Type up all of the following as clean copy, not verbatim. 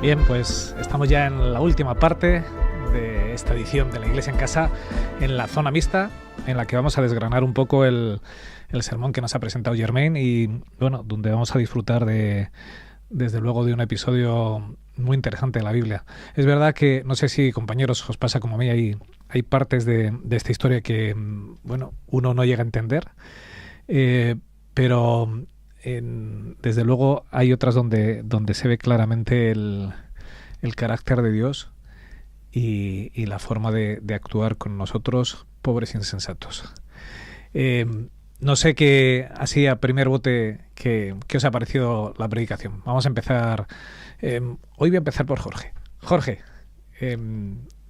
Bien, pues estamos ya en la última parte de esta edición de La Iglesia en Casa, en la zona mixta, en la que vamos a desgranar un poco el sermón que nos ha presentado Germain y, bueno, donde vamos a disfrutar desde luego de un episodio muy interesante de la Biblia. Es verdad que, no sé si, compañeros, os pasa como a mí, hay partes de esta historia que, bueno, uno no llega a entender, pero desde luego hay otras donde se ve claramente el carácter de Dios y la forma de actuar con nosotros, pobres insensatos. No sé qué, así a primer bote, qué os ha parecido la predicación. Vamos a empezar. Hoy voy a empezar por Jorge. Jorge,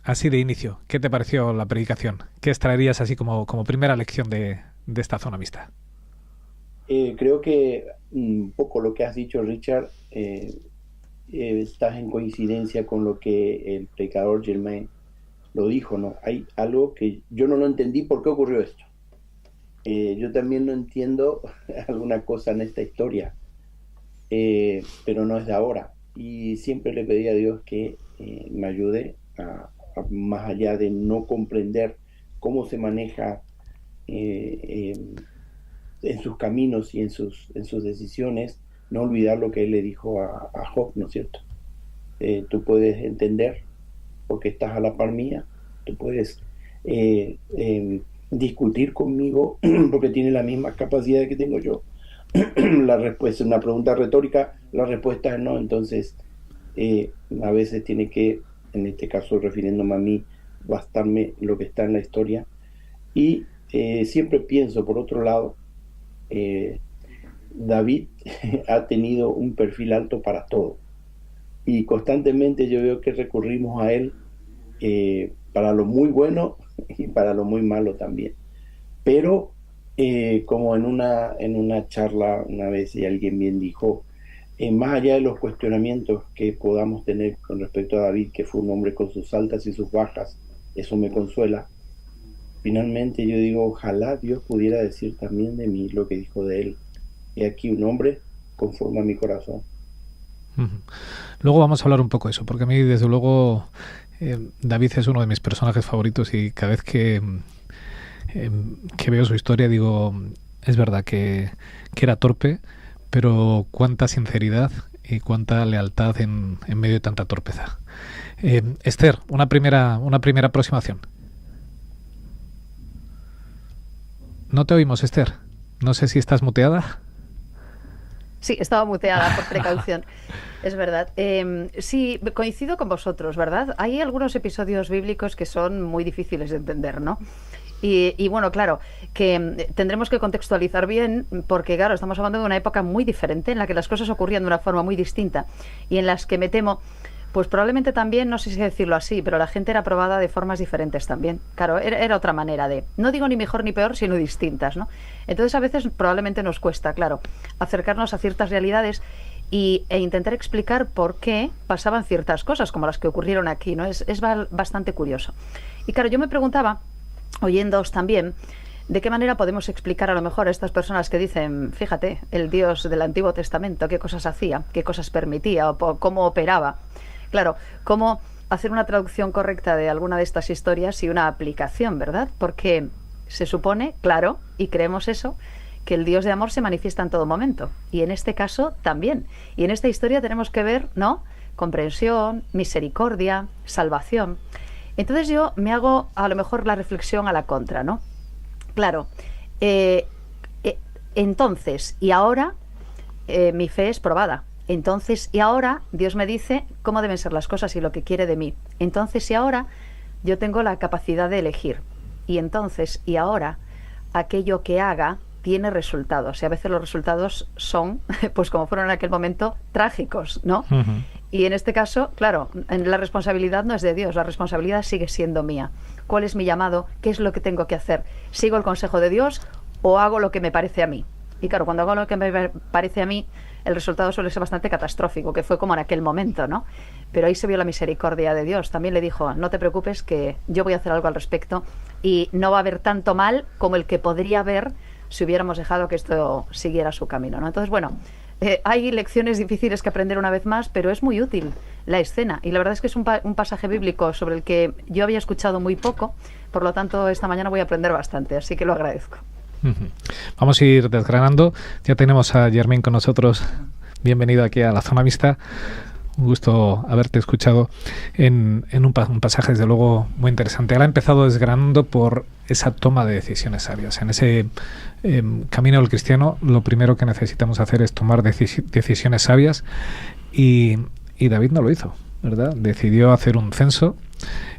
así de inicio, ¿qué te pareció la predicación? ¿Qué extraerías así como primera lección de esta zona mixta? Creo que un poco lo que has dicho, Richard, estás en coincidencia con lo que el predicador Germain lo dijo, ¿no? Hay algo que yo no lo entendí, ¿por qué ocurrió esto? Yo también no entiendo alguna cosa en esta historia, pero no es de ahora. Y siempre le pedí a Dios que me ayude más allá de no comprender cómo se maneja en sus caminos y en sus decisiones, no olvidar lo que él le dijo a Job, ¿no es cierto? Tú puedes entender porque estás a la par mía, tú puedes discutir conmigo porque tienes la misma capacidad que tengo yo. La respuesta es una pregunta retórica, la respuesta es no, entonces a veces tiene que, en este caso refiriéndome a mí, bastarme lo que está en la historia. Y siempre pienso, por otro lado, David ha tenido un perfil alto para todo y constantemente yo veo que recurrimos a él para lo muy bueno y para lo muy malo también. Pero como en una charla una vez y alguien bien dijo, más allá de los cuestionamientos que podamos tener con respecto a David, que fue un hombre con sus altas y sus bajas, eso me consuela. Finalmente yo digo, ojalá Dios pudiera decir también de mí lo que dijo de él. He aquí un hombre conforme a mi corazón. Luego vamos a hablar un poco de eso, porque a mí, desde luego, David es uno de mis personajes favoritos y cada vez que veo su historia digo, es verdad que era torpe, pero cuánta sinceridad y cuánta lealtad en medio de tanta torpeza. Esther, una primera aproximación. No te oímos, Esther. No sé si estás muteada. Sí, estaba muteada por precaución. Es verdad. Sí, coincido con vosotros, ¿verdad? Hay algunos episodios bíblicos que son muy difíciles de entender, ¿no? Y bueno, claro, que tendremos que contextualizar bien porque, claro, estamos hablando de una época muy diferente en la que las cosas ocurrían de una forma muy distinta y en las que me temo, pues probablemente también, no sé si decirlo así, pero la gente era probada de formas diferentes también. Claro, era otra manera de, no digo ni mejor ni peor, sino distintas, ¿no? Entonces a veces probablemente nos cuesta, claro, acercarnos a ciertas realidades e intentar explicar por qué pasaban ciertas cosas como las que ocurrieron aquí, ¿no? Es bastante curioso. Y claro, yo me preguntaba, oyéndoos también, ¿de qué manera podemos explicar a lo mejor a estas personas que dicen, fíjate, el Dios del Antiguo Testamento, qué cosas hacía, qué cosas permitía o cómo operaba? Claro, cómo hacer una traducción correcta de alguna de estas historias y una aplicación, ¿verdad? Porque se supone, claro, y creemos eso, que el Dios de amor se manifiesta en todo momento. Y en este caso también. Y en esta historia tenemos que ver, ¿no? Comprensión, misericordia, salvación. Entonces yo me hago a lo mejor la reflexión a la contra, ¿no? Claro, entonces y ahora mi fe es probada. Entonces y ahora Dios me dice cómo deben ser las cosas y lo que quiere de mí. Entonces y ahora yo tengo la capacidad de elegir. Y entonces y ahora aquello que haga tiene resultados. Y a veces los resultados son, pues como fueron en aquel momento, trágicos, ¿no? Uh-huh. Y en este caso, claro, la responsabilidad no es de Dios, la responsabilidad sigue siendo mía. ¿Cuál es mi llamado? ¿Qué es lo que tengo que hacer? ¿Sigo el consejo de Dios o hago lo que me parece a mí? Y claro, cuando hago lo que me parece a mí, el resultado suele ser bastante catastrófico, que fue como en aquel momento, ¿no? Pero ahí se vio la misericordia de Dios. También le dijo, no te preocupes que yo voy a hacer algo al respecto y no va a haber tanto mal como el que podría haber si hubiéramos dejado que esto siguiera su camino, ¿no? Entonces, bueno, hay lecciones difíciles que aprender una vez más, pero es muy útil la escena. Y la verdad es que es un pasaje bíblico sobre el que yo había escuchado muy poco, por lo tanto esta mañana voy a aprender bastante, así que lo agradezco. Vamos a ir desgranando. Ya tenemos a Germain con nosotros. Bienvenido aquí a la Zona Mixta. Un gusto haberte escuchado en un pasaje, desde luego, muy interesante. Ahora ha empezado desgranando por esa toma de decisiones sabias. En ese camino del cristiano, lo primero que necesitamos hacer es tomar decisiones sabias, y David no lo hizo, ¿verdad? Decidió hacer un censo.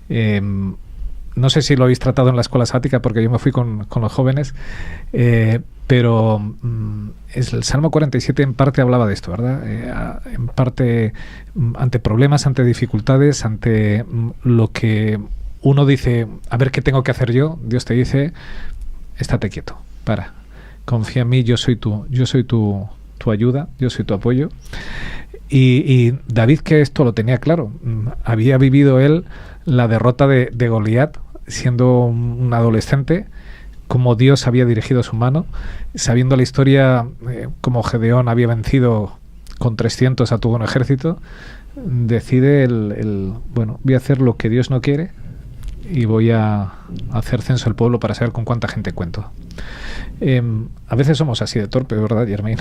No sé si lo habéis tratado en la escuela sabática, porque yo me fui con los jóvenes, pero el Salmo 47 en parte hablaba de esto, ¿verdad? En parte, ante problemas, ante dificultades, ante lo que uno dice, a ver qué tengo que hacer yo, Dios te dice, estate quieto, para, confía en mí, yo soy tu ayuda, yo soy tu apoyo. Y David, que esto lo tenía claro, había vivido él la derrota de Goliat siendo un adolescente, como Dios había dirigido su mano, sabiendo la historia, como Gedeón había vencido con 300 a todo un ejército, decide bueno, voy a hacer lo que Dios no quiere y voy a hacer censo del pueblo para saber con cuánta gente cuento. A veces somos así de torpe, ¿verdad, Germain?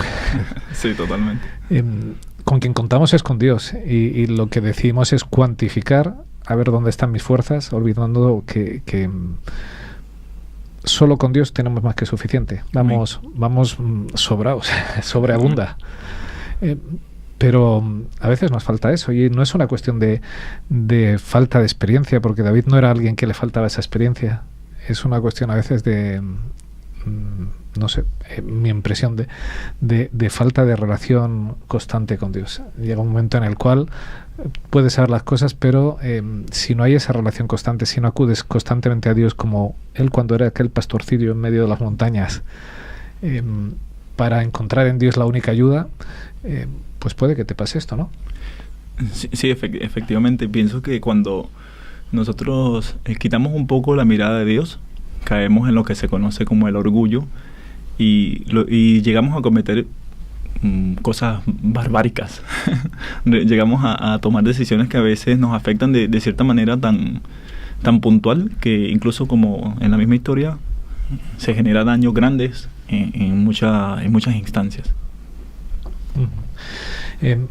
Sí, totalmente. Con quien contamos es con Dios, y lo que decimos es cuantificar, a ver dónde están mis fuerzas, olvidando que solo con Dios tenemos más que suficiente. Vamos sobrados, sobreabunda. Pero a veces nos falta eso, y no es una cuestión de falta de experiencia, porque David no era alguien que le faltaba esa experiencia. Es una cuestión a veces de, no sé, mi impresión de falta de relación constante con Dios. Llega un momento en el cual puedes saber las cosas, pero si no hay esa relación constante, si no acudes constantemente a Dios como él cuando era aquel pastorcillo en medio de las montañas, para encontrar en Dios la única ayuda, pues puede que te pase esto, ¿no? Sí, efectivamente. Pienso que cuando nosotros quitamos un poco la mirada de Dios, caemos en lo que se conoce como el orgullo, y llegamos a cometer cosas barbáricas. Llegamos a tomar decisiones que a veces nos afectan de cierta manera tan puntual, que incluso, como en la misma historia, se genera daños grandes en muchas instancias.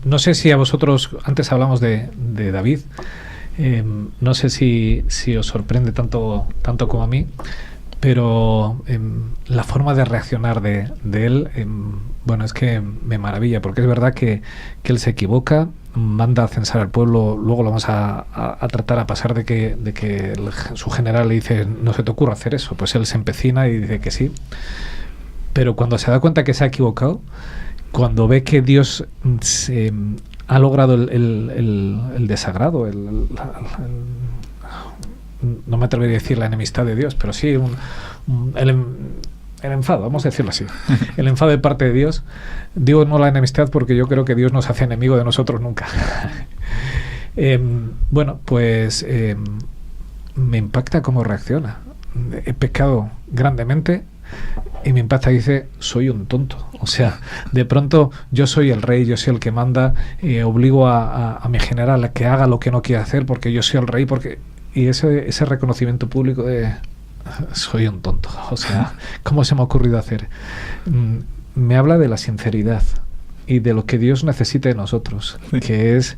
No sé si a vosotros, antes hablamos de David, no sé si os sorprende tanto como a mí, pero la forma de reaccionar de él, bueno, es que me maravilla, porque es verdad que él se equivoca, manda a censar al pueblo, luego lo vamos a tratar a pasar de que su general le dice, no se te ocurra hacer eso, pues él se empecina y dice que sí, pero cuando se da cuenta que se ha equivocado, cuando ve que Dios ha logrado el desagrado, no me atrevería a decir la enemistad de Dios, pero sí el enfado, vamos a decirlo así, el enfado de parte de Dios. Digo no la enemistad porque yo creo que Dios nos hace enemigo de nosotros nunca. Bueno, pues me impacta cómo reacciona. He pecado grandemente y me impacta, dice, soy un tonto. O sea, de pronto yo soy el rey, yo soy el que manda, obligo a mi general a que haga lo que no quiere hacer porque yo soy el rey, y ese reconocimiento público de soy un tonto. O sea, ¿cómo se me ha ocurrido hacer? Me habla de la sinceridad y de lo que Dios necesita de nosotros, que es,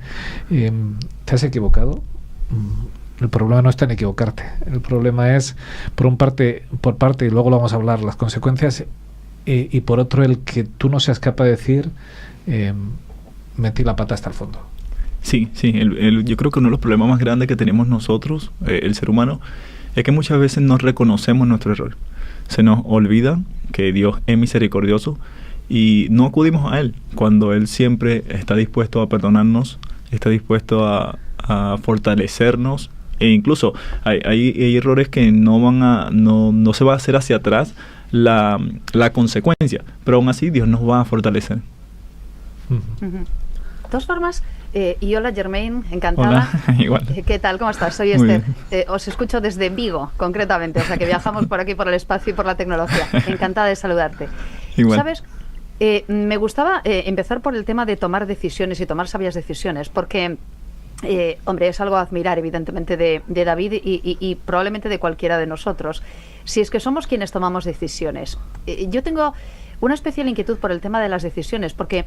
¿te has equivocado? El problema no está en equivocarte. El problema es, por parte, y luego lo vamos a hablar, las consecuencias, y por otro, el que tú no seas capaz de decir, metí la pata hasta el fondo. Sí, yo creo que uno de los problemas más grandes que tenemos nosotros, el ser humano, es que muchas veces no reconocemos nuestro error. Se nos olvida que Dios es misericordioso y no acudimos a Él, cuando Él siempre está dispuesto a perdonarnos, está dispuesto a fortalecernos, e incluso hay errores que no se va a hacer hacia atrás la consecuencia, pero aún así Dios nos va a fortalecer. De todas formas, y hola Germain, encantada. Hola, igual. ¿Qué tal? ¿Cómo estás? Soy Esther. Os escucho desde Vigo, concretamente, o sea que viajamos por aquí por el espacio y por la tecnología. Encantada de saludarte. Igual. ¿Sabes? Me gustaba empezar por el tema de tomar decisiones y tomar sabias decisiones, porque, hombre, es algo a admirar, evidentemente, de David y probablemente de cualquiera de nosotros, si es que somos quienes tomamos decisiones. Yo tengo una especial inquietud por el tema de las decisiones, porque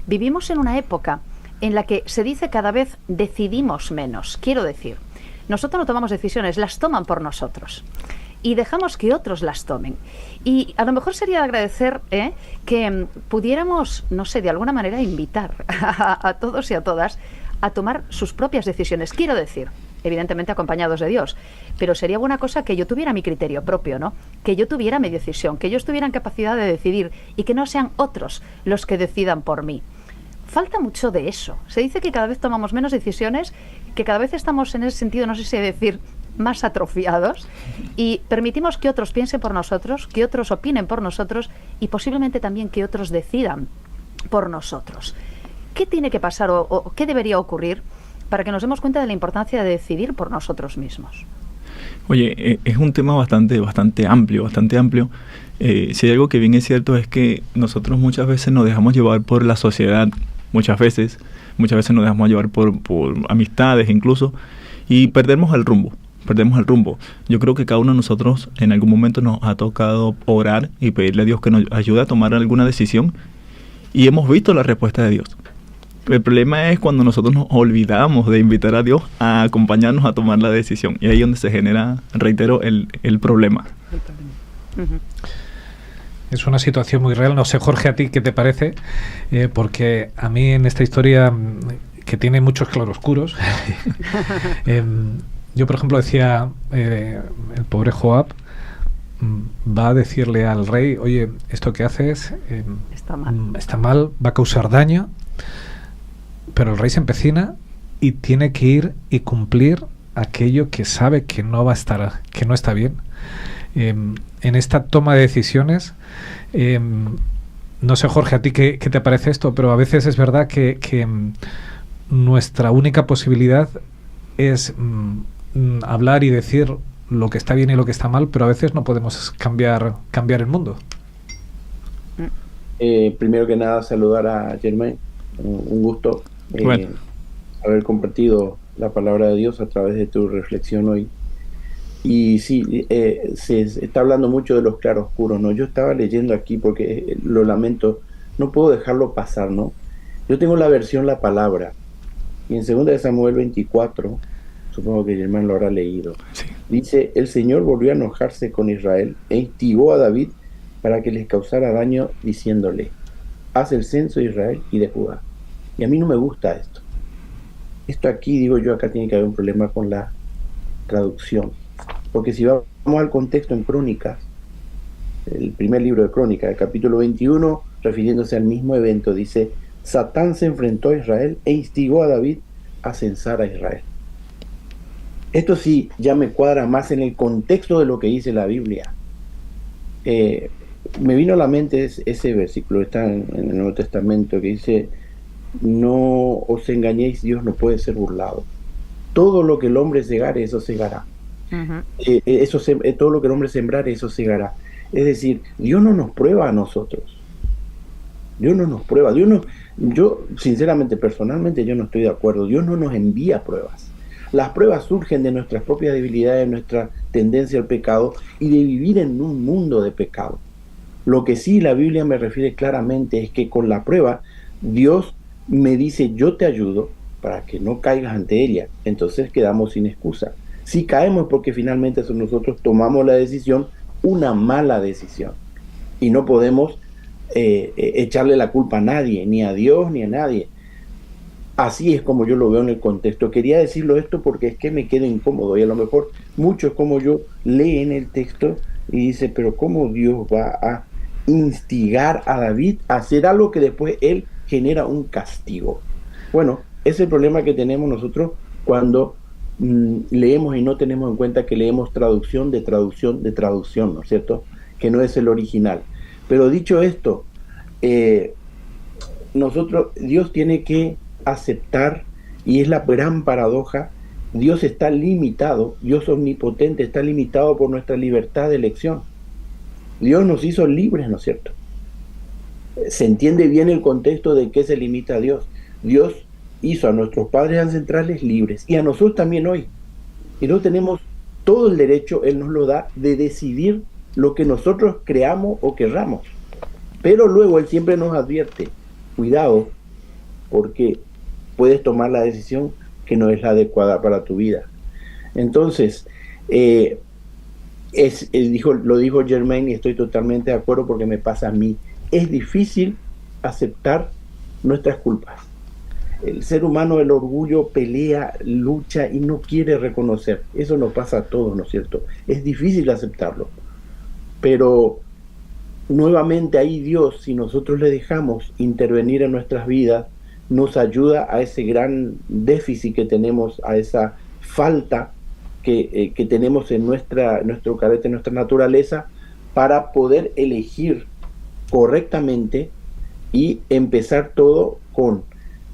vivimos en una época en la que se dice cada vez decidimos menos. Quiero decir, nosotros no tomamos decisiones, las toman por nosotros. Y dejamos que otros las tomen. Y a lo mejor sería de agradecer que pudiéramos, no sé, de alguna manera invitar a todos y a todas a tomar sus propias decisiones. Quiero decir, evidentemente acompañados de Dios, pero sería buena cosa que yo tuviera mi criterio propio, ¿no? Que yo tuviera mi decisión, que yo estuviera en capacidad de decidir y que no sean otros los que decidan por mí. Falta mucho de eso. Se dice que cada vez tomamos menos decisiones, que cada vez estamos en ese sentido, no sé si decir, más atrofiados, y permitimos que otros piensen por nosotros, que otros opinen por nosotros y posiblemente también que otros decidan por nosotros. ¿Qué tiene que pasar o qué debería ocurrir para que nos demos cuenta de la importancia de decidir por nosotros mismos? Oye, es un tema bastante amplio, bastante amplio. Si hay algo que bien es cierto es que nosotros muchas veces nos dejamos llevar por la sociedad, muchas veces nos dejamos llevar por amistades incluso, y perdemos el rumbo. Yo creo que cada uno de nosotros en algún momento nos ha tocado orar y pedirle a Dios que nos ayude a tomar alguna decisión, y hemos visto la respuesta de Dios. El problema es cuando nosotros nos olvidamos de invitar a Dios a acompañarnos a tomar la decisión, y ahí es donde se genera, reitero, el problema. Es una situación muy real. No sé, Jorge, ¿a ti qué te parece? Porque a mí en esta historia, que tiene muchos claroscuros, yo, por ejemplo, decía, el pobre Joab va a decirle al rey, oye, esto que haces está mal, va a causar daño, pero el rey se empecina y tiene que ir y cumplir aquello que sabe que no va a estar, que no está bien. En esta toma de decisiones, no sé, Jorge, a ti qué te parece esto, pero a veces es verdad que nuestra única posibilidad es hablar y decir lo que está bien y lo que está mal, pero a veces no podemos cambiar el mundo. Primero que nada, saludar a Germain. Un gusto haber compartido la palabra de Dios a través de tu reflexión hoy. Y sí, se está hablando mucho de los claroscuros, ¿no? Yo estaba leyendo aquí porque lo lamento, no puedo dejarlo pasar, ¿no? Yo tengo la versión La Palabra, y en 2 Samuel 24, supongo que Germán lo habrá leído, sí. Dice, el Señor volvió a enojarse con Israel e instigó a David para que les causara daño, diciéndole, haz el censo de Israel y de Judá. Y a mí no me gusta esto. Esto aquí, digo yo, acá tiene que haber un problema con la traducción. Porque si vamos al contexto en Crónicas, el primer libro de Crónicas, el capítulo 21, refiriéndose al mismo evento, dice, Satán se enfrentó a Israel e instigó a David a censar a Israel. Esto sí ya me cuadra más en el contexto de lo que dice la Biblia. Me vino a la mente ese versículo, está en el Nuevo Testamento, que dice, no os engañéis, Dios no puede ser burlado. Todo lo que el hombre segare, eso segará. Uh-huh. Todo lo que el hombre sembrare, eso segará. Es decir, Dios no nos prueba a nosotros. Dios no nos prueba. Yo, sinceramente, personalmente, yo no estoy de acuerdo. Dios no nos envía pruebas. Las pruebas surgen de nuestras propias debilidades, de nuestra tendencia al pecado y de vivir en un mundo de pecado. Lo que sí la Biblia me refiere claramente es que con la prueba, Dios me dice, yo te ayudo para que no caigas ante ella. Entonces quedamos sin excusa. Si caemos porque finalmente nosotros tomamos la decisión, una mala decisión. Y no podemos echarle la culpa a nadie, ni a Dios, ni a nadie. Así es como yo lo veo en el contexto. Quería decirlo esto porque es que me quedo incómodo. Y a lo mejor muchos como yo leen el texto y dicen, pero ¿cómo Dios va a instigar a David a hacer algo que después él genera un castigo? Bueno, ese es el problema que tenemos nosotros cuando leemos y no tenemos en cuenta que leemos traducción, ¿no es cierto? Que no es el original. Pero dicho esto, Dios tiene que aceptar, y es la gran paradoja, Dios está limitado, Dios omnipotente está limitado por nuestra libertad de elección. Dios nos hizo libres, ¿no es cierto? se entiende bien el contexto de qué se limita a Dios. Dios hizo a nuestros padres ancestrales libres y a nosotros también hoy. Y no tenemos todo el derecho, Él nos lo da, de decidir lo que nosotros creamos o querramos. Pero luego Él siempre nos advierte, cuidado, porque puedes tomar la decisión que no es la adecuada para tu vida. Entonces, lo dijo Germain y estoy totalmente de acuerdo porque me pasa a mí. Es difícil aceptar nuestras culpas. El ser humano, el orgullo pelea, lucha y no quiere reconocer. Eso nos pasa a todos, ¿no es cierto? Es difícil aceptarlo. Pero nuevamente ahí Dios, si nosotros le dejamos intervenir en nuestras vidas, nos ayuda a ese gran déficit que tenemos, a esa falta que tenemos en nuestro carácter, en nuestra naturaleza, para poder elegir correctamente y empezar todo con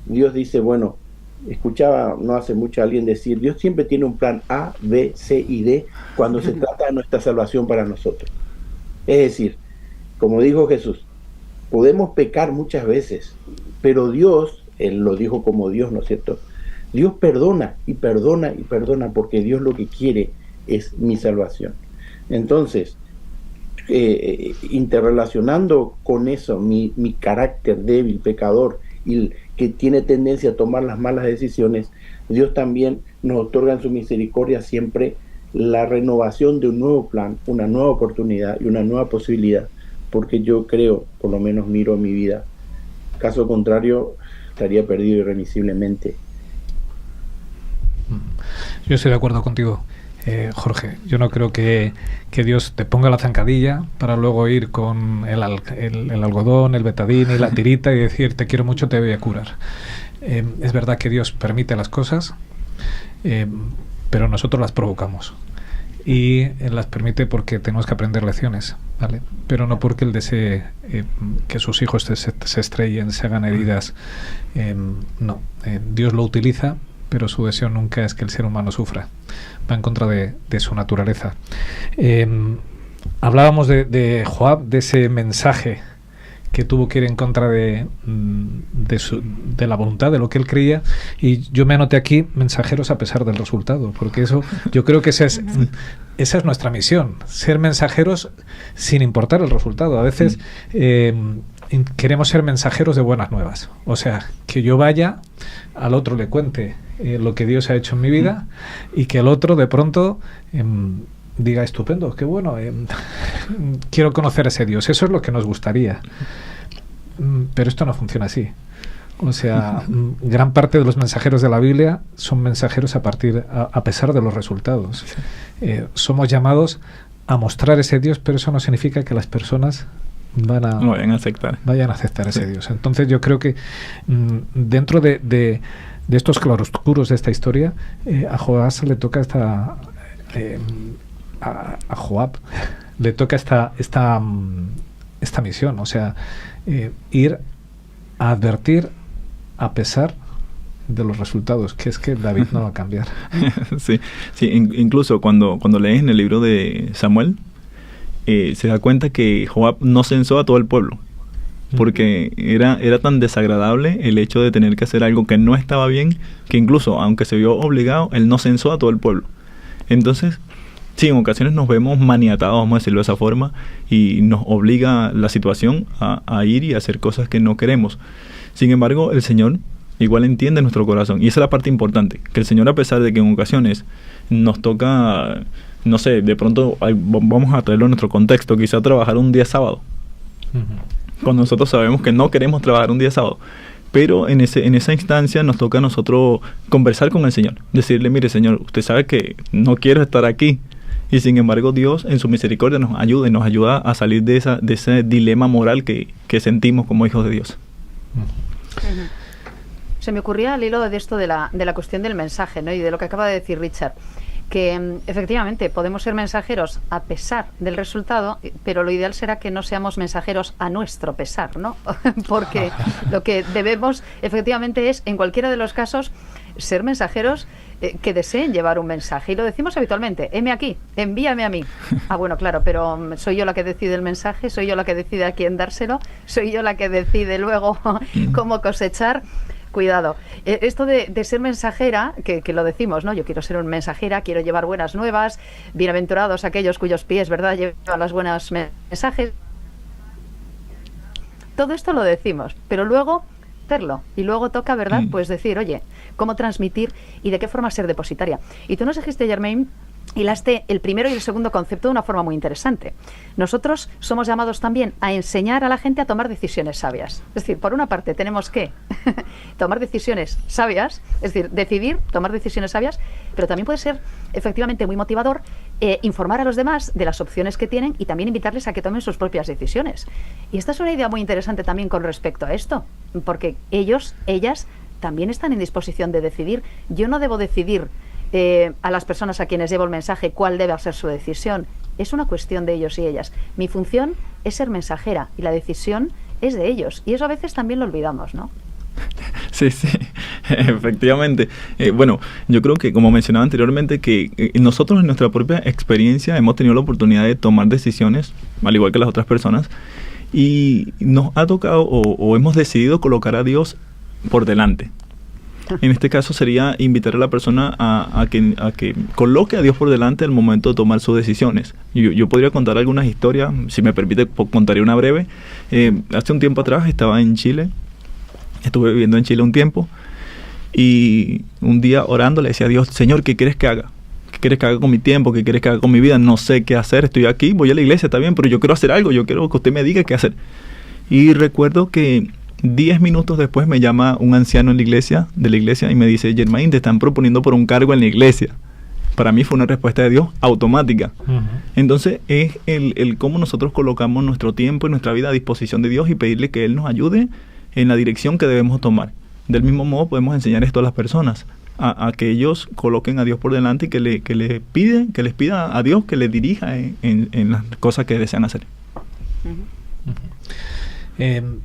Dios. Dice, bueno, escuchaba no hace mucho a alguien decir, Dios siempre tiene un plan A, B, C y D cuando se trata de nuestra salvación para nosotros. Es decir, como dijo Jesús, podemos pecar muchas veces, pero Dios, Él lo dijo como Dios, ¿no es cierto? Dios perdona y perdona y perdona porque Dios lo que quiere es mi salvación. Entonces, interrelacionando con eso, mi carácter débil, pecador, y que tiene tendencia a tomar las malas decisiones, Dios también nos otorga en su misericordia siempre la renovación de un nuevo plan, una nueva oportunidad y una nueva posibilidad, porque yo creo, por lo menos miro mi vida, caso contrario, estaría perdido irremisiblemente. Yo estoy de acuerdo contigo, Jorge. Yo no creo que Dios te ponga la zancadilla para luego ir con el algodón, el betadine y la tirita y decir te quiero mucho, te voy a curar. Es verdad que Dios permite las cosas, pero nosotros las provocamos. Y las permite porque tenemos que aprender lecciones, ¿vale? Pero no porque Él desee que sus hijos se estrellen, se hagan heridas. No, Dios lo utiliza, pero su deseo nunca es que el ser humano sufra. Va en contra de su naturaleza. Hablábamos de Joab, de ese mensaje que tuvo que ir en contra de la voluntad, de lo que él creía, y yo me anoté aquí mensajeros a pesar del resultado, porque eso, yo creo que esa es nuestra misión, ser mensajeros sin importar el resultado. A veces queremos ser mensajeros de buenas nuevas, o sea, que yo vaya, al otro le cuente lo que Dios ha hecho en mi vida, y que el otro de pronto diga, estupendo, qué bueno, quiero conocer a ese Dios. Eso es lo que nos gustaría, pero esto no funciona así. O sea, gran parte de los mensajeros de la Biblia son mensajeros a pesar de los resultados. Somos llamados a mostrar ese Dios, pero eso no significa que las personas vayan a aceptar ese Dios. Entonces yo creo que dentro de estos claroscuros de esta historia, a Joab le toca a Joab le toca esta misión, o sea, ir a advertir a pesar de los resultados, que es que David no va a cambiar. Sí, incluso cuando lees en el libro de Samuel, se da cuenta que Joab no censó a todo el pueblo, porque era tan desagradable el hecho de tener que hacer algo que no estaba bien, que incluso, aunque se vio obligado, él no censó a todo el pueblo. Entonces, sí, en ocasiones nos vemos maniatados, vamos a decirlo de esa forma, y nos obliga la situación a ir y a hacer cosas que no queremos. Sin embargo, el Señor igual entiende nuestro corazón, y esa es la parte importante, que el Señor, a pesar de que en ocasiones nos toca, no sé, de pronto vamos a traerlo en nuestro contexto, quizá trabajar un día sábado, cuando nosotros sabemos que no queremos trabajar un día sábado, pero en esa instancia nos toca a nosotros conversar con el Señor, decirle, mire Señor, usted sabe que no quiero estar aquí, y sin embargo Dios en su misericordia nos ayuda y nos ayuda a salir de ese dilema moral que sentimos como hijos de Dios. Se me ocurría al hilo de esto de la cuestión del mensaje, ¿no? Y de lo que acaba de decir Richard, que efectivamente podemos ser mensajeros a pesar del resultado, pero lo ideal será que no seamos mensajeros a nuestro pesar, ¿no? Porque lo que debemos efectivamente es, en cualquiera de los casos, ser mensajeros que deseen llevar un mensaje. Y lo decimos habitualmente, heme aquí, envíame a mí. Ah, bueno, claro, pero soy yo la que decide el mensaje, soy yo la que decide a quién dárselo, soy yo la que decide luego cómo cosechar. Cuidado. Esto de ser mensajera, que lo decimos, ¿no? Yo quiero ser una mensajera, quiero llevar buenas nuevas, bienaventurados aquellos cuyos pies, ¿verdad?, llevan los buenos mensajes. Todo esto lo decimos, pero luego hacerlo. Y luego toca, ¿verdad?, pues decir, oye, cómo transmitir y de qué forma ser depositaria. Y tú nos dijiste, Germain, hilaste el primero y el segundo concepto de una forma muy interesante. Nosotros somos llamados también a enseñar a la gente a tomar decisiones sabias. Es decir, por una parte tenemos que tomar decisiones sabias, es decir, decidir, tomar decisiones sabias, pero también puede ser efectivamente muy motivador informar a los demás de las opciones que tienen y también invitarles a que tomen sus propias decisiones. Y esta es una idea muy interesante también con respecto a esto, porque ellos, ellas, también están en disposición de decidir. Yo no debo decidir a las personas a quienes llevo el mensaje cuál debe ser su decisión. Es una cuestión de ellos y ellas. Mi función es ser mensajera y la decisión es de ellos. Y eso a veces también lo olvidamos, ¿no? Sí, efectivamente. Bueno, yo creo que, como mencionaba anteriormente, que nosotros en nuestra propia experiencia hemos tenido la oportunidad de tomar decisiones, al igual que las otras personas, y nos ha tocado o hemos decidido colocar a Dios por delante. En este caso sería invitar a la persona a que coloque a Dios por delante al momento de tomar sus decisiones. Yo podría contar algunas historias, si me permite contaré una breve. Hace un tiempo atrás estaba en Chile, estuve viviendo en Chile un tiempo, y un día orando le decía a Dios, Señor, ¿qué quieres que haga? ¿Qué quieres que haga con mi tiempo? ¿Qué quieres que haga con mi vida? No sé qué hacer, estoy aquí, voy a la iglesia, está bien, pero yo quiero hacer algo, yo quiero que usted me diga qué hacer. Y recuerdo que 10 minutos después me llama un anciano de la iglesia y me dice, Germain, te están proponiendo por un cargo en la iglesia. Para mí fue una respuesta de Dios automática. Uh-huh. Entonces es el cómo nosotros colocamos nuestro tiempo y nuestra vida a disposición de Dios y pedirle que Él nos ayude en la dirección que debemos tomar. Del mismo modo podemos enseñar esto a las personas, a que ellos coloquen a Dios por delante y que les pida a Dios que les dirija en las cosas que desean hacer. Uh-huh.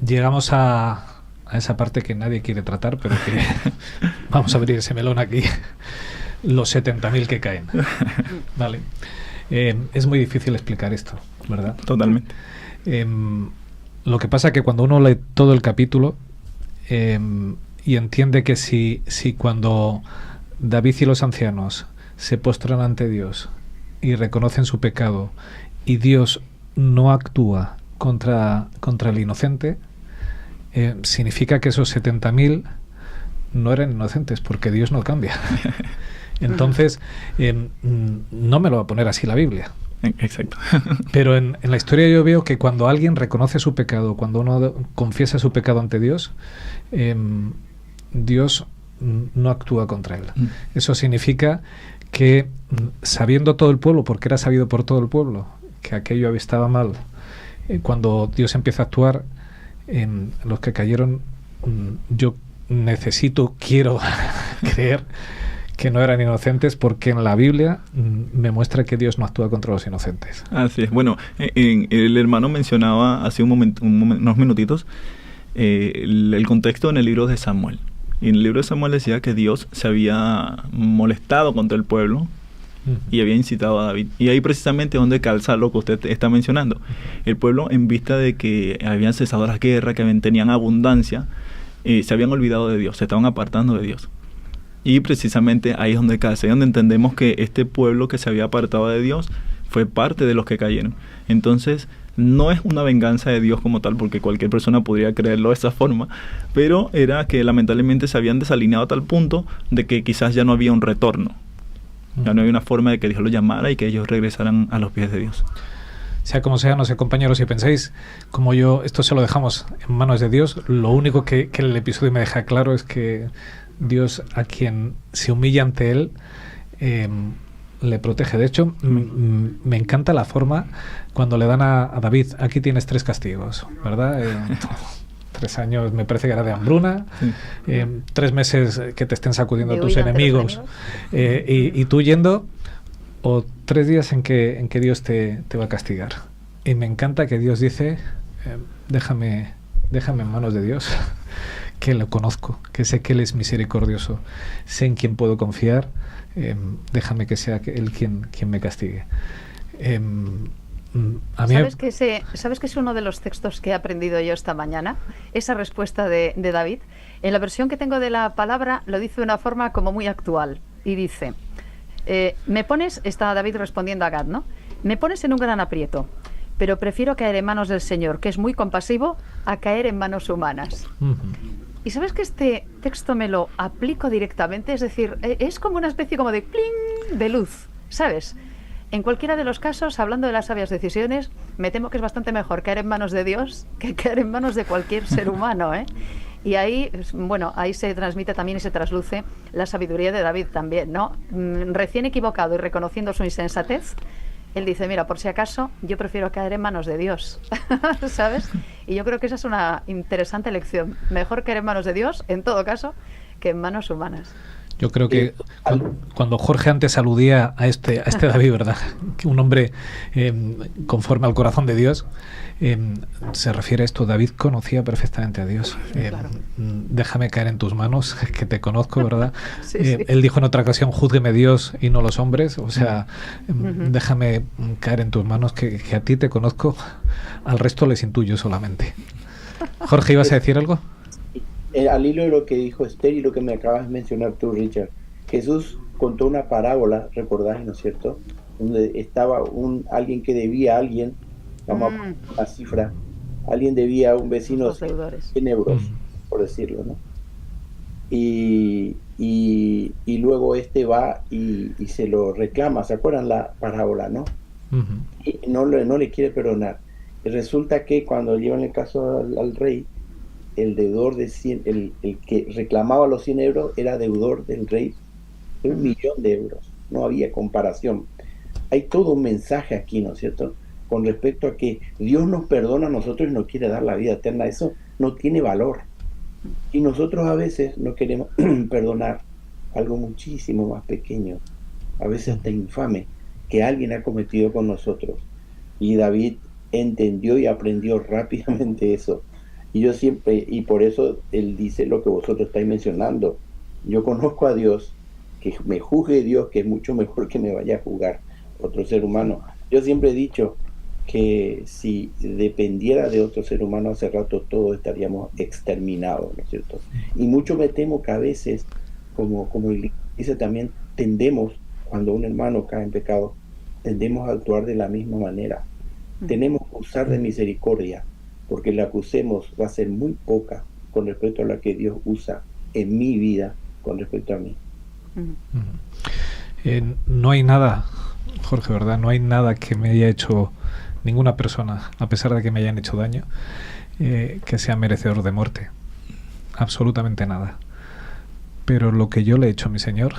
Llegamos a esa parte que nadie quiere tratar, pero que vamos a abrir ese melón aquí. Los 70.000 que caen. Vale. Es muy difícil explicar esto, ¿verdad? Totalmente. Lo que pasa es que cuando uno lee todo el capítulo y entiende que si cuando David y los ancianos se postran ante Dios y reconocen su pecado y Dios no actúa contra el inocente, significa que esos 70.000 no eran inocentes, porque Dios no cambia. Entonces, no me lo va a poner así la Biblia. Exacto. Pero en la historia yo veo que cuando alguien reconoce su pecado, cuando uno confiesa su pecado ante Dios, Dios no actúa contra él. Eso significa que, sabiendo todo el pueblo, porque era sabido por todo el pueblo, que aquello estaba mal, cuando Dios empieza a actuar en los que cayeron, yo quiero creer que no eran inocentes, porque en la Biblia me muestra que Dios no actúa contra los inocentes. Así es. Bueno, el hermano mencionaba hace unos minutitos el contexto en el libro de Samuel. Y en el libro de Samuel decía que Dios se había molestado contra el pueblo y había incitado a David. Y ahí precisamente donde calza lo que usted está mencionando. El pueblo, en vista de que habían cesado las guerras, que tenían abundancia, se habían olvidado de Dios, se estaban apartando de Dios. Y precisamente ahí es donde calza, ahí es donde entendemos que este pueblo que se había apartado de Dios fue parte de los que cayeron. Entonces, no es una venganza de Dios como tal, porque cualquier persona podría creerlo de esa forma, pero era que lamentablemente se habían desalineado a tal punto de que quizás ya no había un retorno. Ya no había una forma de que Dios los llamara y que ellos regresaran a los pies de Dios. Sea como sea, no sé, compañeros, si pensáis como yo, esto se lo dejamos en manos de Dios. Lo único que el episodio me deja claro es que Dios, a quien se humilla ante él, le protege. De hecho, me encanta la forma cuando le dan a David, aquí tienes 3 castigos, ¿verdad? 3 años, me parece que era de hambruna, 3 meses que te estén sacudiendo a tus enemigos, y tú yendo, o 3 días en que Dios te va a castigar. Y me encanta que Dios dice, déjame en manos de Dios, que lo conozco, que sé que Él es misericordioso, sé en quién puedo confiar, déjame que sea Él quien me castigue. A mí ¿Sabes que es uno de los textos que he aprendido yo esta mañana? Esa respuesta de David. En la versión que tengo de la palabra lo dice de una forma como muy actual y dice, me pones, está David respondiendo a Gad, ¿no? Me pones en un gran aprieto, pero prefiero caer en manos del Señor, que es muy compasivo, a caer en manos humanas. Y sabes que este texto me lo aplico directamente, es decir, es como una especie como de pling de luz, ¿sabes? En cualquiera de los casos, hablando de las sabias decisiones, me temo que es bastante mejor caer en manos de Dios que caer en manos de cualquier ser humano, ¿eh? Y ahí, bueno, ahí se transmite también y se trasluce la sabiduría de David también, ¿no? Recién equivocado y reconociendo su insensatez, él dice, mira, por si acaso, yo prefiero caer en manos de Dios, ¿sabes? Y yo creo que esa es una interesante lección. Mejor caer en manos de Dios, en todo caso, que en manos humanas. Yo creo que cuando Jorge antes aludía a este David, ¿verdad? Que un hombre conforme al corazón de Dios, se refiere a esto. David conocía perfectamente a Dios. Claro. Déjame caer en tus manos, que te conozco, ¿verdad? Sí. Él dijo en otra ocasión, júzgueme Dios y no los hombres. O sea, déjame caer en tus manos, que a ti te conozco, al resto les intuyo solamente. Jorge, ¿ibas a decir algo? Al hilo de lo que dijo Esther y lo que me acabas de mencionar tú, Richard, Jesús contó una parábola, recordáis, ¿no es cierto?, donde estaba alguien que debía a alguien, vamos a poner una cifra, alguien debía a un vecino 100 euros, por decirlo, ¿no? Y luego este va y se lo reclama, ¿se acuerdan la parábola, no? Y no le quiere perdonar. Y resulta que cuando llevan el caso al rey, el deudor de 100, el que reclamaba los 100 euros era deudor del rey de 1.000.000 de euros. No había comparación. Hay todo un mensaje aquí, ¿no es cierto?, con respecto a que Dios nos perdona a nosotros y nos quiere dar la vida eterna. Eso no tiene valor. Y nosotros a veces no queremos perdonar algo muchísimo más pequeño, a veces hasta infame, que alguien ha cometido con nosotros. Y David entendió y aprendió rápidamente eso. Y yo siempre, y por eso él dice lo que vosotros estáis mencionando. Yo conozco a Dios, que me juzgue Dios, que es mucho mejor que me vaya a juzgar otro ser humano. Yo siempre he dicho que si dependiera de otro ser humano, hace rato todos estaríamos exterminados, ¿no es cierto? Y mucho me temo que a veces, como dice también, tendemos, cuando un hermano cae en pecado, tendemos a actuar de la misma manera. Tenemos que usar de misericordia, porque la que usemos va a ser muy poca con respecto a la que Dios usa en mi vida con respecto a mí. No hay nada, Jorge, ¿verdad? No hay nada que me haya hecho ninguna persona, a pesar de que me hayan hecho daño, que sea merecedor de muerte. Absolutamente nada. Pero lo que yo le he hecho a mi Señor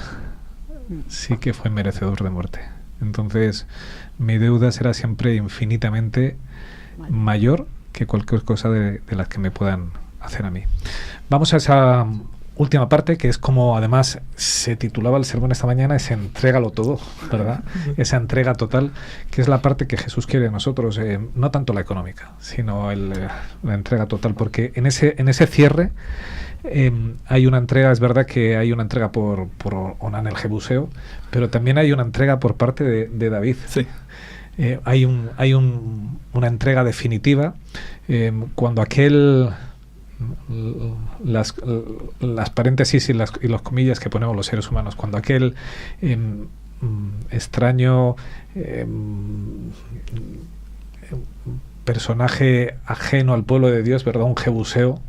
sí que fue merecedor de muerte. Entonces, mi deuda será siempre infinitamente mayor que cualquier cosa de las que me puedan hacer a mí. Vamos a esa última parte, que es como además se titulaba el sermón esta mañana, es entrégalo todo, ¿verdad? Esa entrega total, que es la parte que Jesús quiere de nosotros, no tanto la económica, sino la entrega total, porque en ese cierre hay una entrega, es verdad que hay una entrega por Onán el Jebuseo, pero también hay una entrega por parte de David. Sí. Hay una entrega definitiva cuando las paréntesis y los comillas que ponemos los seres humanos, cuando aquel extraño personaje ajeno al pueblo de Dios, ¿verdad?, un jebuseo,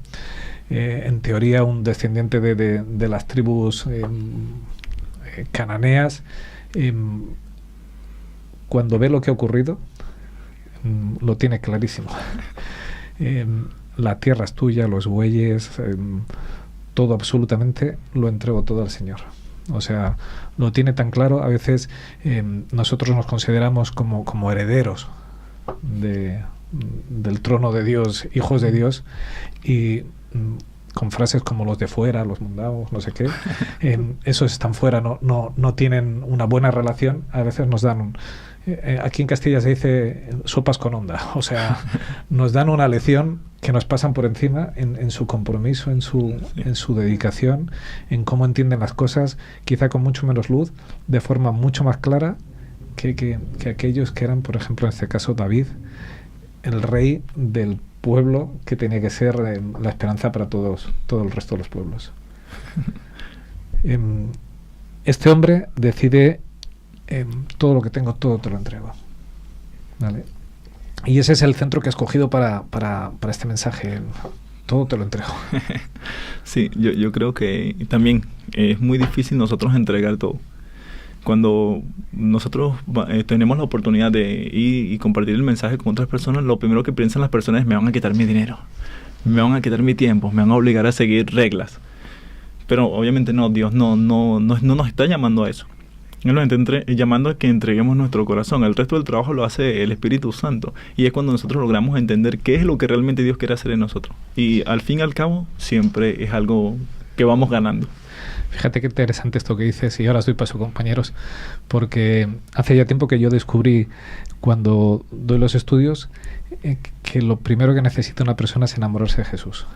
en teoría un descendiente de las tribus cananeas, cuando ve lo que ha ocurrido, lo tiene clarísimo. La tierra es tuya, los bueyes, todo absolutamente, lo entrego todo al Señor. O sea, lo tiene tan claro. A veces nosotros nos consideramos como herederos del trono de Dios, hijos de Dios, y con frases como los de fuera, los mundanos, no sé qué, esos están fuera, no tienen una buena relación. A veces nos dan aquí en Castilla se dice sopas con onda, o sea, nos dan una lección que nos pasan por encima en su compromiso, en su dedicación, en cómo entienden las cosas, quizá con mucho menos luz, de forma mucho más clara que aquellos que eran, por ejemplo, en este caso David, el rey del pueblo que tenía que ser la esperanza para todo el resto de los pueblos. Este hombre decide, todo lo que tengo, todo te lo entrego. ¿Vale? Y ese es el centro que he escogido para este mensaje. Todo te lo entrego. Sí, yo creo que también es muy difícil nosotros entregar todo. Cuando nosotros tenemos la oportunidad de ir y compartir el mensaje con otras personas, lo primero que piensan las personas es: me van a quitar mi dinero, me van a quitar mi tiempo, me van a obligar a seguir reglas. Pero obviamente no, Dios no nos está llamando a eso. Él nos está llamando a que entreguemos nuestro corazón. El resto del trabajo lo hace el Espíritu Santo. Y es cuando nosotros logramos entender qué es lo que realmente Dios quiere hacer en nosotros. Y al fin y al cabo, siempre es algo que vamos ganando. Fíjate qué interesante esto que dices, y ahora os doy paso, compañeros, porque hace ya tiempo que yo descubrí, cuando doy los estudios, que lo primero que necesita una persona es enamorarse de Jesús.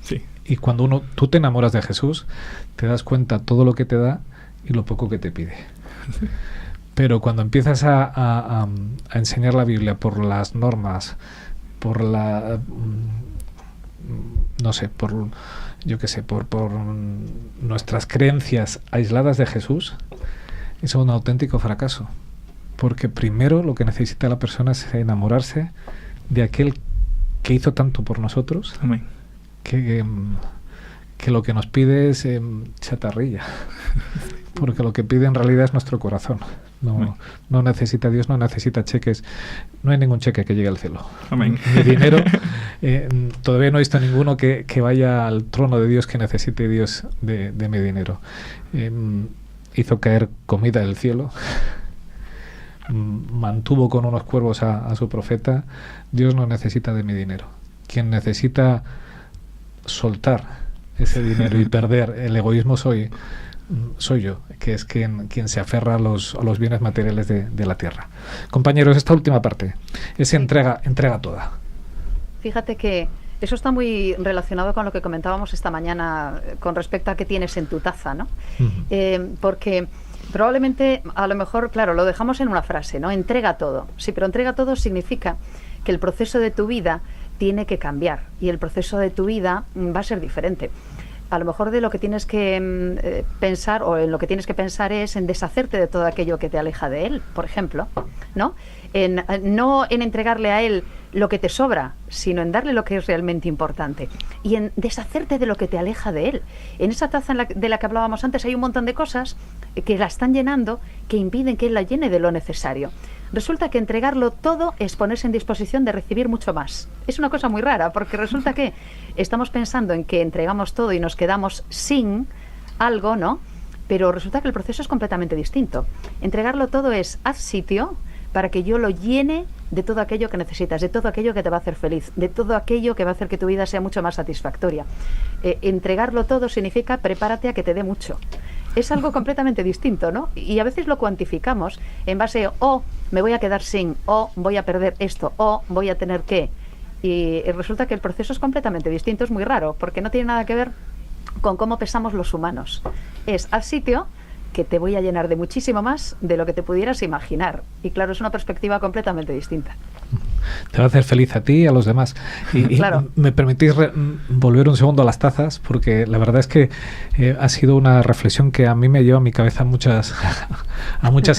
Sí. Y cuando tú te enamoras de Jesús, te das cuenta todo lo que te da y lo poco que te pide. Sí. Pero cuando empiezas a enseñar la Biblia por las normas, por la... no sé, por nuestras creencias aisladas de Jesús, es un auténtico fracaso. Porque primero lo que necesita la persona es enamorarse de aquel que hizo tanto por nosotros. Amén. Que lo que nos pide es chatarrilla. Porque lo que pide en realidad es nuestro corazón. No necesita Dios, no necesita cheques. No hay ningún cheque que llegue al cielo. Amén. Mi dinero, todavía no he visto ninguno que vaya al trono de Dios, que necesite Dios de mi dinero. Hizo caer comida del cielo. Mantuvo con unos cuervos a su profeta. Dios no necesita de mi dinero. Quien necesita soltar ese dinero y perder el egoísmo soy yo, que es quien se aferra a los bienes materiales de la tierra. Compañeros, esta última parte es entrega toda. Fíjate que eso está muy relacionado con lo que comentábamos esta mañana con respecto a qué tienes en tu taza, ¿no? Uh-huh. Porque probablemente, a lo mejor, claro, lo dejamos en una frase, ¿no? Entrega todo. Sí, pero entrega todo significa que el proceso de tu vida tiene que cambiar y el proceso de tu vida va a ser diferente. A lo mejor de lo que tienes que pensar, o en lo que tienes que pensar, es en deshacerte de todo aquello que te aleja de Él, por ejemplo, ¿no? No en entregarle a Él lo que te sobra, sino en darle lo que es realmente importante y en deshacerte de lo que te aleja de Él. En esa taza de la que hablábamos antes hay un montón de cosas que la están llenando, que impiden que Él la llene de lo necesario. Resulta que entregarlo todo es ponerse en disposición de recibir mucho más. Es una cosa muy rara, porque resulta que estamos pensando en que entregamos todo y nos quedamos sin algo, ¿no? Pero resulta que el proceso es completamente distinto. Entregarlo todo es: haz sitio para que yo lo llene de todo aquello que necesitas, de todo aquello que te va a hacer feliz, de todo aquello que va a hacer que tu vida sea mucho más satisfactoria. Entregarlo todo significa: prepárate a que te dé mucho. Es algo completamente distinto, ¿no? Y a veces lo cuantificamos en base a: me voy a quedar sin, o voy a perder esto, o voy a tener que. Y resulta que el proceso es completamente distinto. Es muy raro, porque no tiene nada que ver con cómo pensamos los humanos. Es: al sitio, que te voy a llenar de muchísimo más de lo que te pudieras imaginar. Y claro, es una perspectiva completamente distinta. Te va a hacer feliz a ti y a los demás. Y claro. Me permitís volver un segundo a las tazas, porque la verdad es que ha sido una reflexión que a mí me lleva a mi cabeza a muchas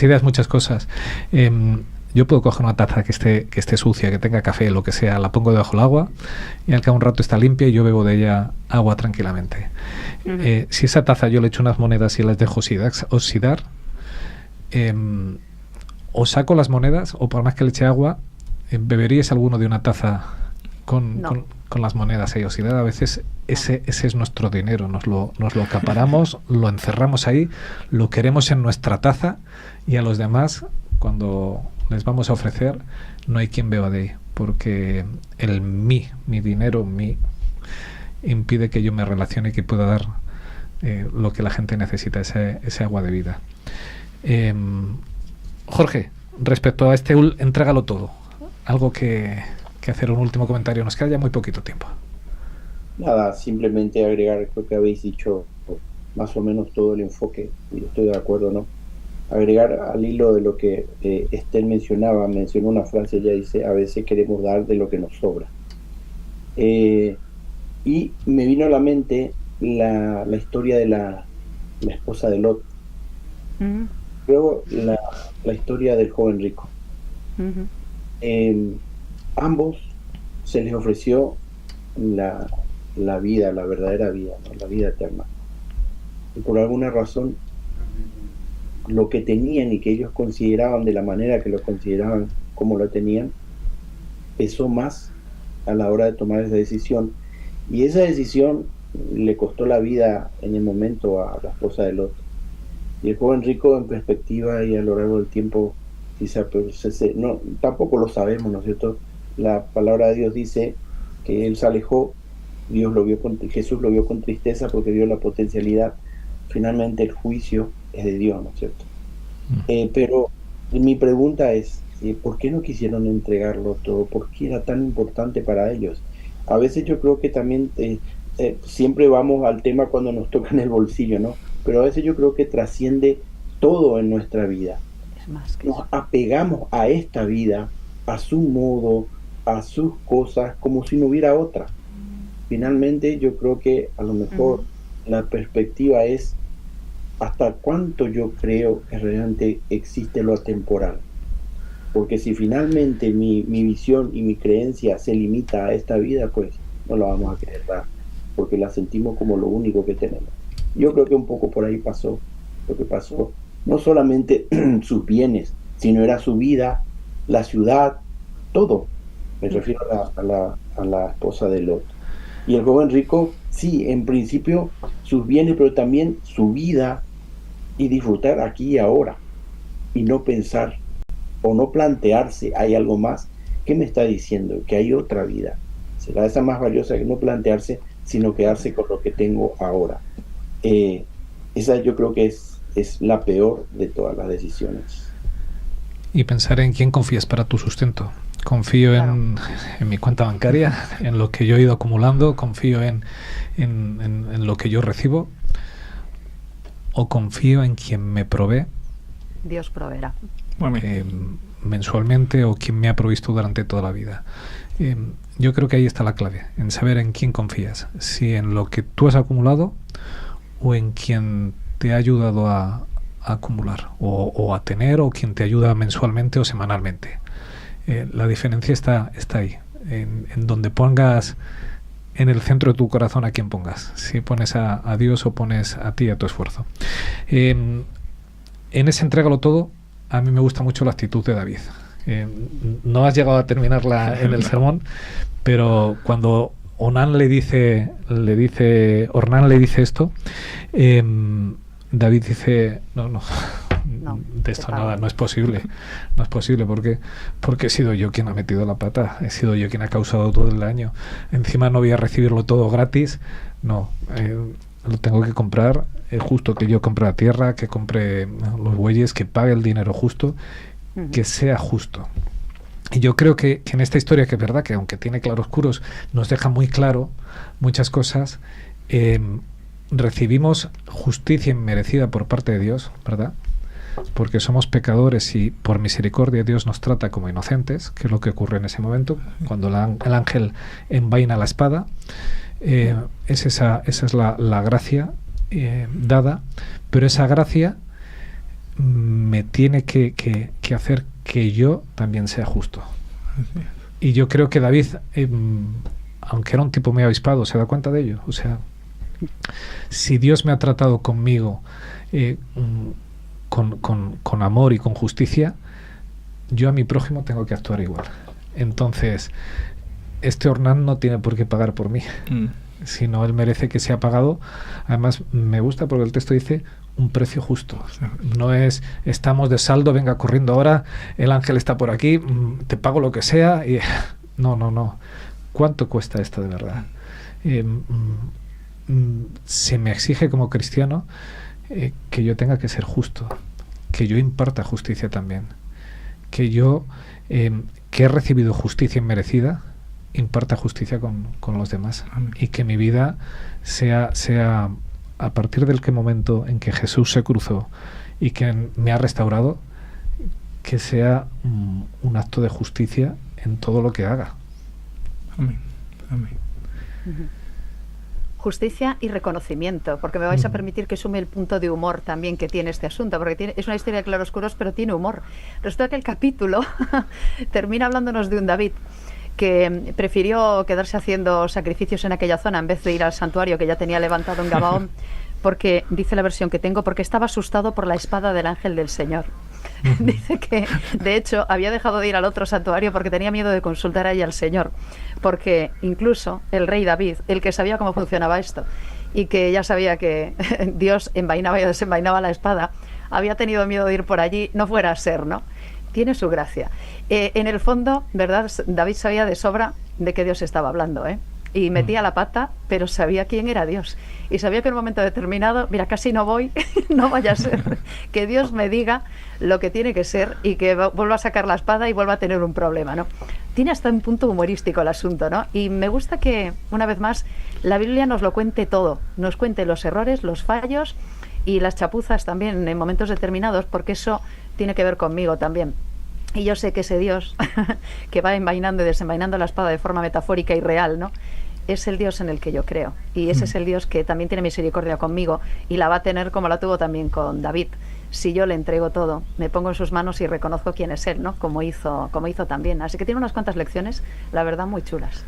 ideas, muchas cosas. Yo puedo coger una taza que esté sucia, que tenga café, lo que sea, la pongo debajo del agua y al cabo de un rato está limpia y yo bebo de ella agua tranquilamente. Uh-huh. Si esa taza yo le echo unas monedas y las dejo oxidar, o saco las monedas, o por más que le eche agua, ¿beberíais alguno de una taza con las monedas ahí oxidadas? A veces ese es nuestro dinero, nos lo acaparamos, lo encerramos ahí, lo queremos en nuestra taza, y a los demás, cuando les vamos a ofrecer, no hay quien beba de ahí, porque mi dinero, impide que yo me relacione y que pueda dar lo que la gente necesita, ese agua de vida. Jorge, respecto a entrégalo todo, algo que hacer un último comentario. Nos queda ya muy poquito tiempo. Nada, simplemente agregar, creo que habéis dicho más o menos todo el enfoque, y estoy de acuerdo, ¿no? Agregar al hilo de lo que Estel mencionó una frase, ella dice, a veces queremos dar de lo que nos sobra. Y me vino a la mente la historia de la esposa de Lot. Luego la historia del joven rico. Ambos se les ofreció la vida, la verdadera vida, ¿no? La vida eterna. Y por alguna razón, lo que tenían y que ellos consideraban de la manera que lo consideraban, como lo tenían, pesó más a la hora de tomar esa decisión. Y esa decisión le costó la vida en el momento a la esposa de Lot. Y el joven rico, en perspectiva y a lo largo del tiempo, no, tampoco lo sabemos, ¿no es cierto? La palabra de Dios dice que él se alejó, Jesús lo vio con tristeza porque vio la potencialidad. Finalmente el juicio es de Dios, ¿no es cierto? Pero mi pregunta es, ¿por qué no quisieron entregarlo todo? ¿Por qué era tan importante para ellos? A veces yo creo que también siempre vamos al tema cuando nos toca en el bolsillo, ¿no? Pero a veces yo creo que trasciende todo en nuestra vida. Nos apegamos a esta vida, a su modo, a sus cosas, como si no hubiera otra. Finalmente yo creo que a lo mejor la perspectiva es hasta cuánto yo creo que realmente existe lo atemporal. Porque si finalmente mi visión y mi creencia se limita a esta vida, pues no la vamos a querer dar, porque la sentimos como lo único que tenemos. Yo creo que un poco por ahí pasó lo que pasó. No solamente sus bienes, sino era su vida, la ciudad, todo. Me refiero a la esposa de Lot. Y el joven rico, sí, en principio sus bienes, pero también su vida, y disfrutar aquí y ahora, y no pensar o no plantearse, hay algo más. ¿Qué me está diciendo? Que hay otra vida. Será esa más valiosa, que no plantearse, sino quedarse con lo que tengo ahora. Esa yo creo que es la peor de todas las decisiones. Y pensar en quién confías para tu sustento. Confío en mi cuenta bancaria, en lo que yo he ido acumulando, confío en lo que yo recibo, o confío en quien me provee. Dios proveerá. Mensualmente, o quien me ha provisto durante toda la vida. Yo creo que ahí está la clave, en saber en quién confías, si en lo que tú has acumulado o en quien te ha ayudado a acumular o a tener, o quien te ayuda mensualmente o semanalmente. La diferencia está ahí, en donde pongas en el centro de tu corazón a quien pongas, si pones a Dios o pones a ti, a tu esfuerzo. En ese entrégalo todo, a mí me gusta mucho la actitud de David. No has llegado a terminarla en el sermón, pero cuando Ornán le dice esto, David dice, no, de esto nada, no es posible, porque he sido yo quien ha metido la pata, he sido yo quien ha causado todo el daño, encima no voy a recibirlo todo gratis, no, lo tengo que comprar, es justo que yo compre la tierra, que compre los bueyes, que pague el dinero justo, que sea justo. Y yo creo que en esta historia, que es verdad que aunque tiene claroscuros, nos deja muy claro muchas cosas. Recibimos justicia inmerecida por parte de Dios, ¿verdad? Porque somos pecadores y por misericordia Dios nos trata como inocentes, que es lo que ocurre en ese momento, cuando el ángel envaina la espada. Esa es la gracia dada, pero esa gracia me tiene que hacer que yo también sea justo. Y yo creo que David, aunque era un tipo muy avispado, se da cuenta de ello. O sea, si Dios me ha tratado conmigo con amor y con justicia, yo a mi prójimo tengo que actuar igual. Entonces, este Ornán no tiene por qué pagar por mí, sino él merece que sea pagado. Además, me gusta porque el texto dice un precio justo. No es estamos de saldo, venga corriendo ahora, el ángel está por aquí, te pago lo que sea. Y no. ¿Cuánto cuesta esto de verdad? Se me exige como cristiano que yo tenga que ser justo, que yo imparta justicia también, que yo que he recibido justicia inmerecida, imparta justicia con los demás. Amén. Y que mi vida sea a partir del momento en que Jesús se cruzó y que me ha restaurado, que sea un acto de justicia en todo lo que haga. Amén. Amén. Justicia y reconocimiento, porque me vais a permitir que sume el punto de humor también que tiene este asunto, porque es una historia de claroscuros, pero tiene humor. Resulta que el capítulo termina hablándonos de un David que prefirió quedarse haciendo sacrificios en aquella zona en vez de ir al santuario que ya tenía levantado en Gabaón, porque, dice la versión que tengo, porque estaba asustado por la espada del ángel del Señor. Dice que, de hecho, había dejado de ir al otro santuario porque tenía miedo de consultar ahí al Señor, porque incluso el rey David, el que sabía cómo funcionaba esto y que ya sabía que Dios envainaba y desenvainaba la espada, había tenido miedo de ir por allí, no fuera a ser, ¿no? Tiene su gracia. En el fondo, ¿verdad? David sabía de sobra de que Dios estaba hablando, ¿eh? Y metía la pata, pero sabía quién era Dios. Y sabía que en un momento determinado, mira, casi no voy, no vaya a ser que Dios me diga lo que tiene que ser y que vuelva a sacar la espada y vuelva a tener un problema, ¿no? Tiene hasta un punto humorístico el asunto, ¿no? Y me gusta que, una vez más, la Biblia nos lo cuente todo. Nos cuente los errores, los fallos y las chapuzas también en momentos determinados, porque eso tiene que ver conmigo también. Y yo sé que ese Dios que va envainando y desenvainando la espada de forma metafórica y real, ¿no? Es el Dios en el que yo creo. Y ese es el Dios que también tiene misericordia conmigo y la va a tener como la tuvo también con David. Si yo le entrego todo, me pongo en sus manos y reconozco quién es él, ¿no? Como hizo también. Así que tiene unas cuantas lecciones, la verdad, muy chulas.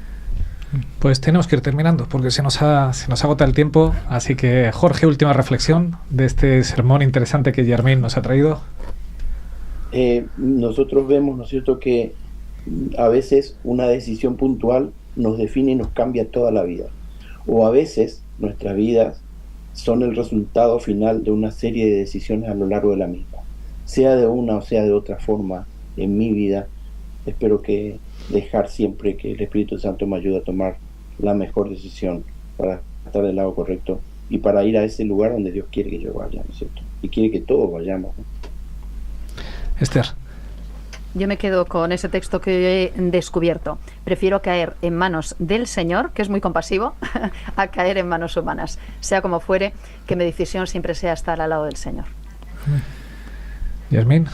Pues tenemos que ir terminando porque se nos agota el tiempo. Así que, Jorge, última reflexión de este sermón interesante que Germain nos ha traído. Nosotros vemos, ¿no es cierto?, que a veces una decisión puntual nos define y nos cambia toda la vida. O a veces nuestras vidas son el resultado final de una serie de decisiones a lo largo de la misma. Sea de una o sea de otra forma en mi vida, espero que dejar siempre que el Espíritu Santo me ayude a tomar la mejor decisión para estar del lado correcto y para ir a ese lugar donde Dios quiere que yo vaya, ¿no es cierto? Y quiere que todos vayamos, ¿no? Esther. Yo me quedo con ese texto que he descubierto. Prefiero caer en manos del Señor, que es muy compasivo, a caer en manos humanas. Sea como fuere, que mi decisión siempre sea estar al lado del Señor. Yasmín,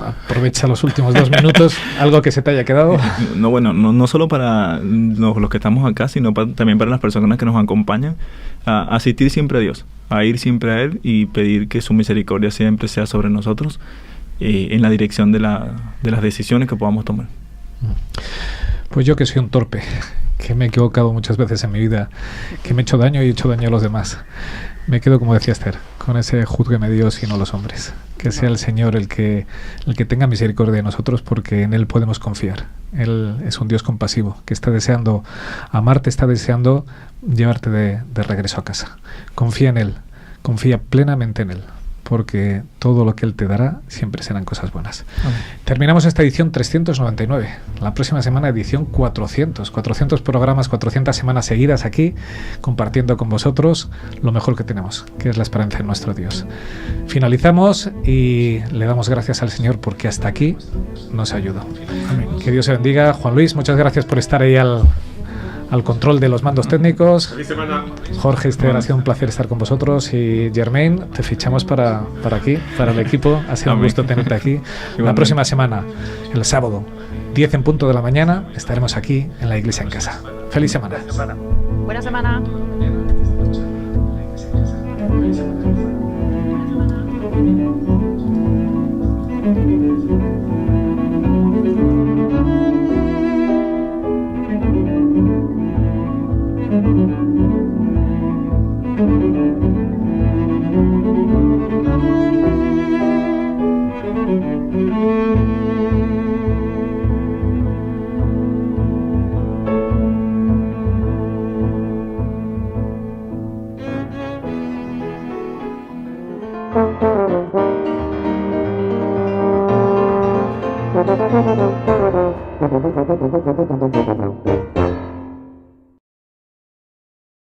aprovecha los últimos 2 minutos, algo que se te haya quedado. No solo para los que estamos acá, sino también para las personas que nos acompañan, a asistir siempre a Dios, a ir siempre a Él y pedir que su misericordia siempre sea sobre nosotros, en la dirección de las decisiones que podamos tomar. Pues yo, que soy un torpe, que me he equivocado muchas veces en mi vida, que me he hecho daño y he hecho daño a los demás, me quedo, como decía Esther, con ese júzgueme Dios y no los hombres. Que sea el Señor el que tenga misericordia de nosotros, porque en Él podemos confiar. Él es un Dios compasivo, que está deseando amarte, está deseando llevarte de regreso a casa. Confía en Él, confía plenamente en Él, porque todo lo que Él te dará siempre serán cosas buenas. Amén. Terminamos esta edición 399. La próxima semana, edición 400. 400 programas, 400 semanas seguidas aquí, compartiendo con vosotros lo mejor que tenemos, que es la esperanza en nuestro Dios. Finalizamos y le damos gracias al Señor porque hasta aquí nos ayudó. Amén. Que Dios se bendiga. Juan Luis, muchas gracias por estar ahí al control de los mandos técnicos. Feliz semana. Jorge, ha sido un placer estar con vosotros. Y Germain, te fichamos para aquí, para el equipo. Ha sido un gusto tenerte aquí. La próxima semana, el sábado, 10 en punto de la mañana, estaremos aquí en la Iglesia en Casa. Feliz semana. Buena semana. Thank you.